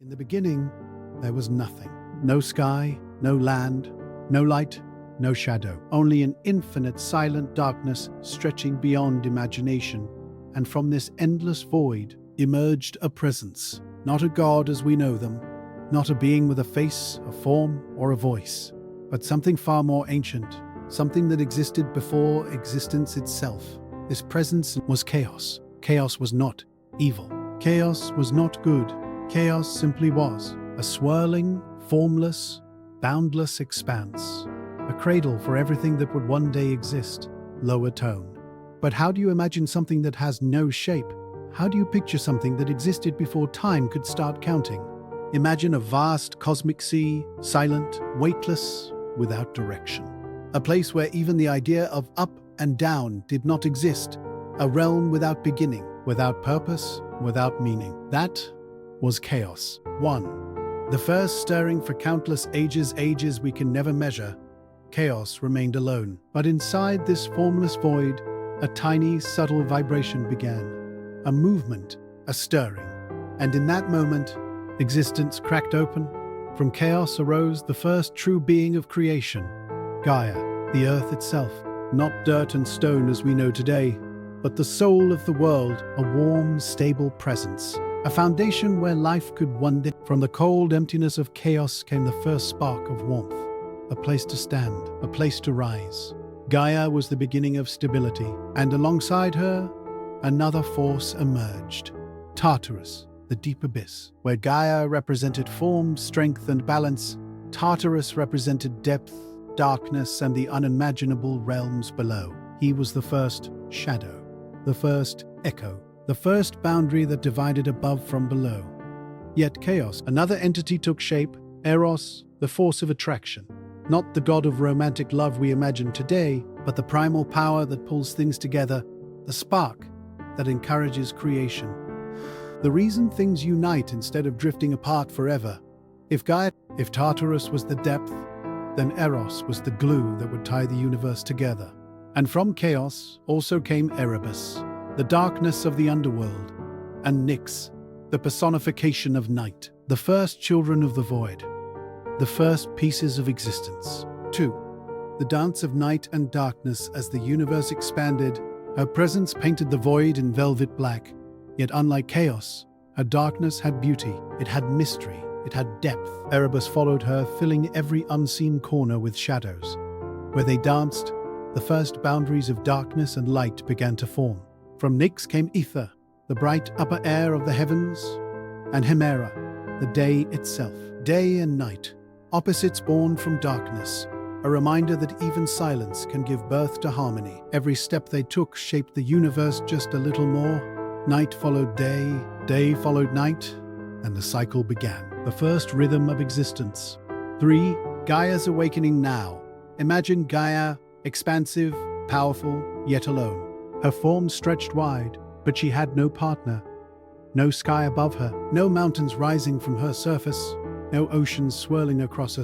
In the beginning, there was nothing. No sky, no land, no light, no shadow. Only an infinite silent darkness stretching beyond imagination. And from this endless void emerged a presence. Not a god as we know them, not a being with a face, a form, or a voice, but something far more ancient, something that existed before existence itself. This presence was chaos. Chaos was not evil. Chaos was not good. Chaos simply was a swirling, formless, boundless expanse, a cradle for everything that would one day exist. Lower tone. But how do you imagine something that has no shape? How do you picture something that existed before time could start counting? Imagine a vast cosmic sea, silent, weightless, without direction. A place where even the idea of up and down did not exist. A realm without beginning, without purpose, without meaning. That was chaos. 1. The first stirring for countless ages we can never measure. Chaos remained alone. But inside this formless void, a tiny, subtle vibration began. A movement, a stirring. And in that moment, existence cracked open. From chaos arose the first true being of creation, Gaia, the earth itself. Not dirt and stone as we know today, but the soul of the world, a warm, stable presence. A foundation where life could one day. From the cold emptiness of chaos came the first spark of warmth. A place to stand, a place to rise. Gaia was the beginning of stability, and alongside her, another force emerged. Tartarus, the deep abyss. Where Gaia represented form, strength, and balance, Tartarus represented depth, darkness, and the unimaginable realms below. He was the first shadow, the first echo, the first boundary that divided above from below. Yet chaos, another entity took shape, Eros, the force of attraction. Not the god of romantic love we imagine today, but the primal power that pulls things together, the spark that encourages creation. The reason things unite instead of drifting apart forever. If Tartarus was the depth, then Eros was the glue that would tie the universe together. And from chaos also came Erebus, the darkness of the underworld, and Nyx, the personification of night, the first children of the void, the first pieces of existence. 2. The dance of night and darkness as the universe expanded. Her presence painted the void in velvet black. Yet unlike chaos, her darkness had beauty, it had mystery, it had depth. Erebus followed her, filling every unseen corner with shadows. Where they danced, the first boundaries of darkness and light began to form. From Nyx came Aether, the bright upper air of the heavens, and Hemera, the day itself. Day and night, opposites born from darkness, a reminder that even silence can give birth to harmony. Every step they took shaped the universe just a little more. Night followed day, day followed night, and the cycle began. The first rhythm of existence. 3. Gaia's awakening now. Imagine Gaia, expansive, powerful, yet alone. Her form stretched wide, but she had no partner. No sky above her, no mountains rising from her surface, no oceans swirling across her.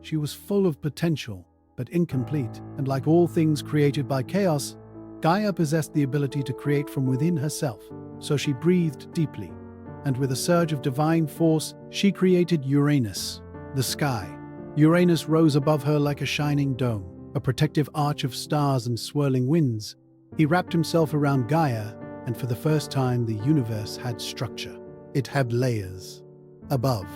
She was full of potential, but incomplete, and like all things created by chaos, Gaia possessed the ability to create from within herself. So she breathed deeply, and with a surge of divine force, she created Uranus, the sky. Uranus rose above her like a shining dome, a protective arch of stars and swirling winds. He wrapped himself around Gaia, and for the first time the universe had structure. It had layers. Above,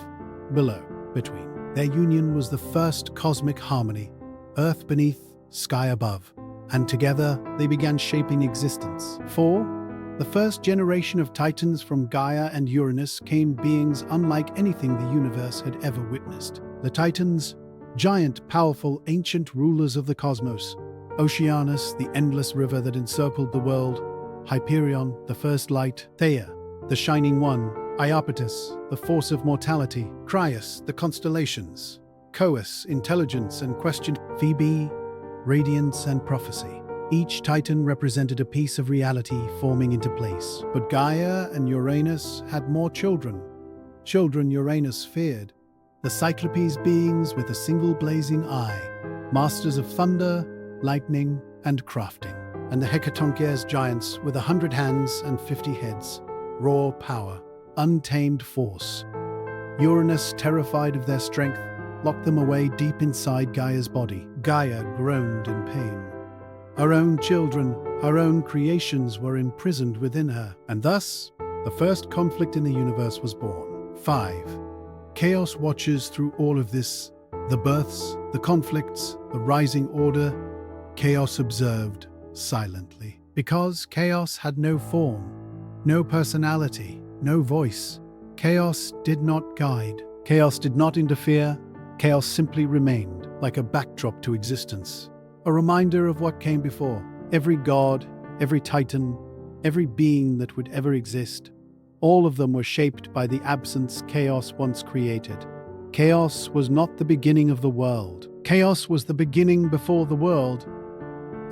below, between. Their union was the first cosmic harmony, earth beneath, sky above, and together they began shaping existence. 4. The first generation of Titans from Gaia and Uranus came beings unlike anything the universe had ever witnessed. The Titans, giant, powerful, ancient rulers of the cosmos. Oceanus, the endless river that encircled the world. Hyperion, the first light. Theia, the shining one. Iapetus, the force of mortality. Crius, the constellations. Coeus, intelligence and question. Phoebe, radiance and prophecy. Each Titan represented a piece of reality forming into place. But Gaia and Uranus had more children. Children Uranus feared. The Cyclopes beings with a single blazing eye. Masters of thunder, lightning, and crafting. And the Hecatonkers giants with 100 hands and 50 heads. Raw power. Untamed force. Uranus, terrified of their strength, locked them away deep inside Gaia's body. Gaia groaned in pain. Her own children, her own creations were imprisoned within her, and thus, the first conflict in the universe was born. 5. Chaos watches through all of this. The births, the conflicts, the rising order. Chaos observed silently. Because chaos had no form, no personality, no voice. Chaos did not guide. Chaos did not interfere. Chaos simply remained, like a backdrop to existence. A reminder of what came before. Every god, every titan, every being that would ever exist. All of them were shaped by the absence chaos once created. Chaos was not the beginning of the world. Chaos was the beginning before the world.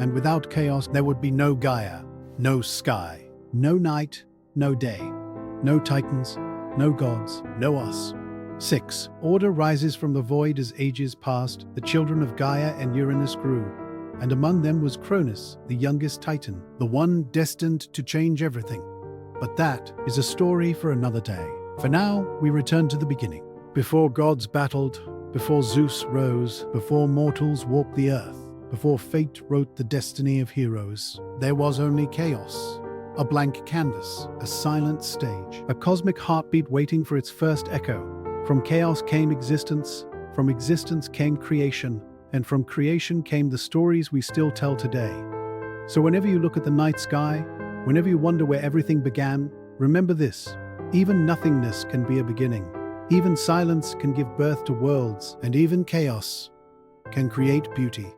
And without chaos, there would be no Gaia, no sky, no night, no day, no titans, no gods, no us. 6. Order rises from the void as ages passed. The children of Gaia and Uranus grew, and among them was Cronus, the youngest titan, the one destined to change everything. But that is a story for another day. For now, we return to the beginning. Before gods battled, before Zeus rose, before mortals walked the earth, before fate wrote the destiny of heroes, there was only chaos. A blank canvas, a silent stage, a cosmic heartbeat waiting for its first echo. From chaos came existence, from existence came creation, and from creation came the stories we still tell today. So whenever you look at the night sky, whenever you wonder where everything began, remember this: even nothingness can be a beginning. Even silence can give birth to worlds, and even chaos can create beauty.